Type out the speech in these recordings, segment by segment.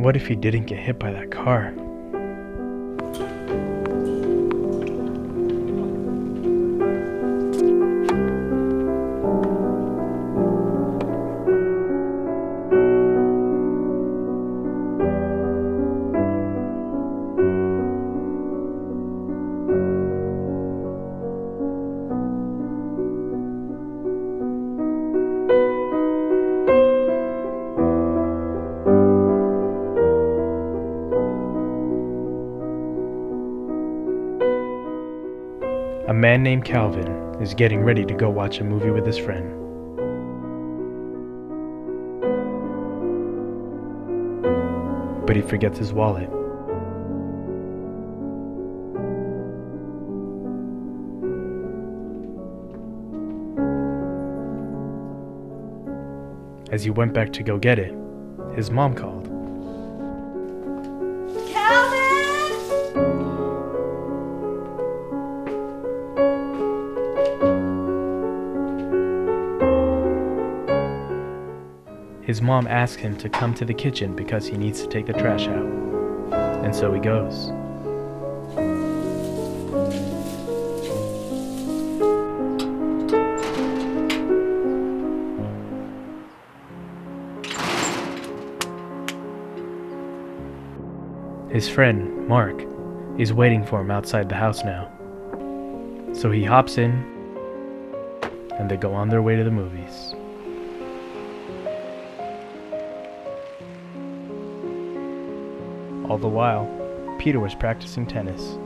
What if he didn't get hit by that car? A man named Calvin is getting ready to go watch a movie with his friend. But he forgets his wallet. As he went back to go get it, his mom called. His mom asks him to come to the kitchen because he needs to take the trash out. And so he goes. His friend, Mark, is waiting for him outside the house now. So he hops in, and they go on their way to the movies. All the while, Peter was practicing tennis.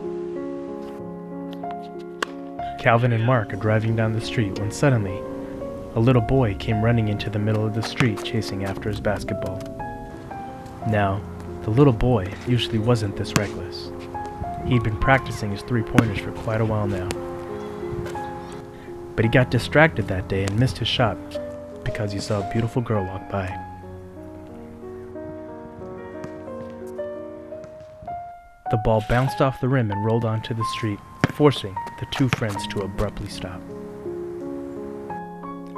Calvin and Mark are driving down the street when suddenly, a little boy came running into the middle of the street chasing after his basketball. Now, the little boy usually wasn't this reckless. He'd been practicing his three-pointers for quite a while now. But he got distracted that day and missed his shot because he saw a beautiful girl walk by. The ball bounced off the rim and rolled onto the street, forcing the two friends to abruptly stop.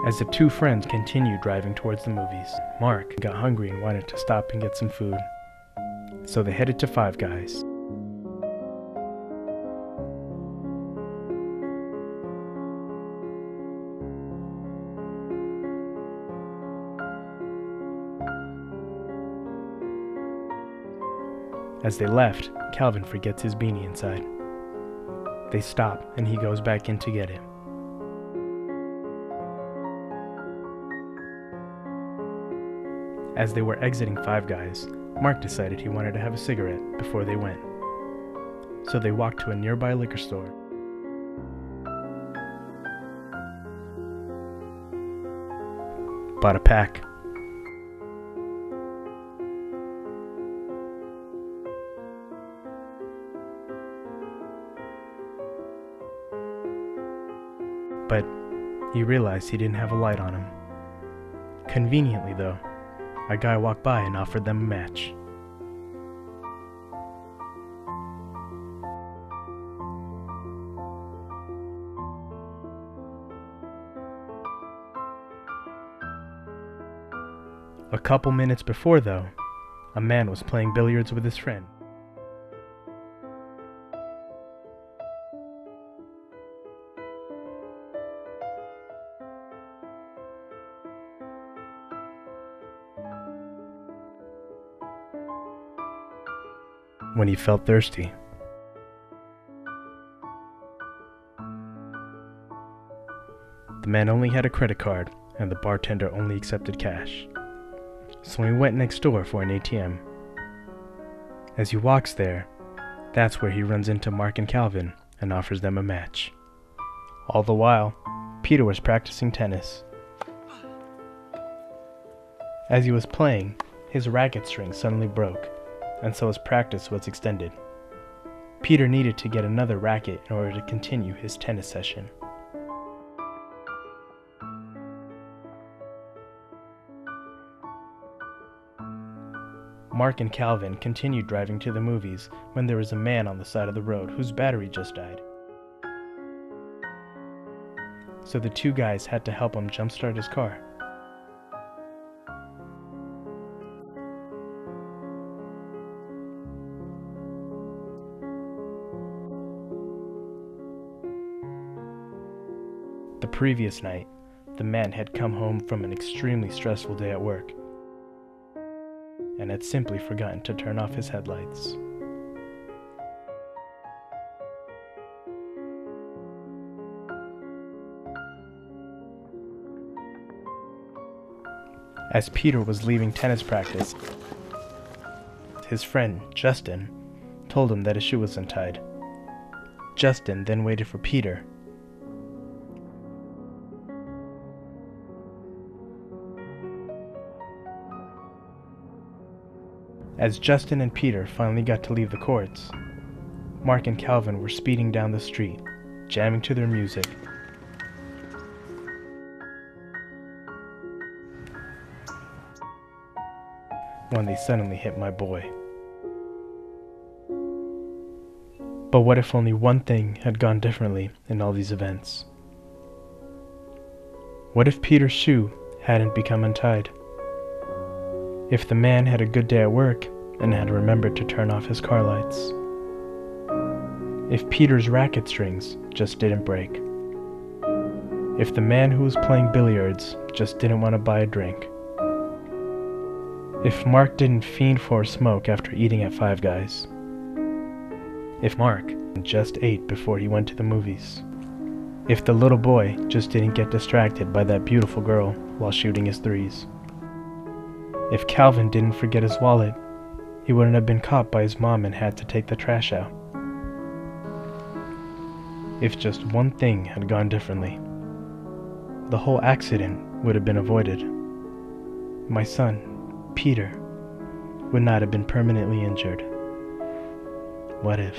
As the two friends continued driving towards the movies, Mark got hungry and wanted to stop and get some food. So they headed to Five Guys. As they left, Calvin forgets his beanie inside. They stop, and he goes back in to get it. As they were exiting Five Guys, Mark decided he wanted to have a cigarette before they went. So they walked to a nearby liquor store. Bought a pack. But he realized he didn't have a light on him. Conveniently, though, a guy walked by and offered them a match. A couple minutes before, though, a man was playing billiards with his friend. When he felt thirsty. The man only had a credit card, and the bartender only accepted cash. So he went next door for an ATM. As he walks there, that's where he runs into Mark and Calvin and offers them a match. All the while, Peter was practicing tennis. As he was playing, his racket string suddenly broke, and so his practice was extended. Peter needed to get another racket in order to continue his tennis session. Mark and Calvin continued driving to the movies when there was a man on the side of the road whose battery just died. So the two guys had to help him jumpstart his car. The previous night, the man had come home from an extremely stressful day at work and had simply forgotten to turn off his headlights. As Peter was leaving tennis practice, his friend, Justin, told him that his shoe was untied. Justin then waited for Peter. As Justin and Peter finally got to leave the courts, Mark and Calvin were speeding down the street, jamming to their music. When they suddenly hit my boy. But what if only one thing had gone differently in all these events? What if Peter's shoe hadn't become untied? If the man had a good day at work and had remembered to turn off his car lights? If Peter's racket strings just didn't break? If the man who was playing billiards just didn't want to buy a drink? If Mark didn't fiend for a smoke after eating at Five Guys? If Mark just ate before he went to the movies? If the little boy just didn't get distracted by that beautiful girl while shooting his threes? If Calvin didn't forget his wallet, he wouldn't have been caught by his mom and had to take the trash out. If just one thing had gone differently, the whole accident would have been avoided. My son, Peter, would not have been permanently injured. What if?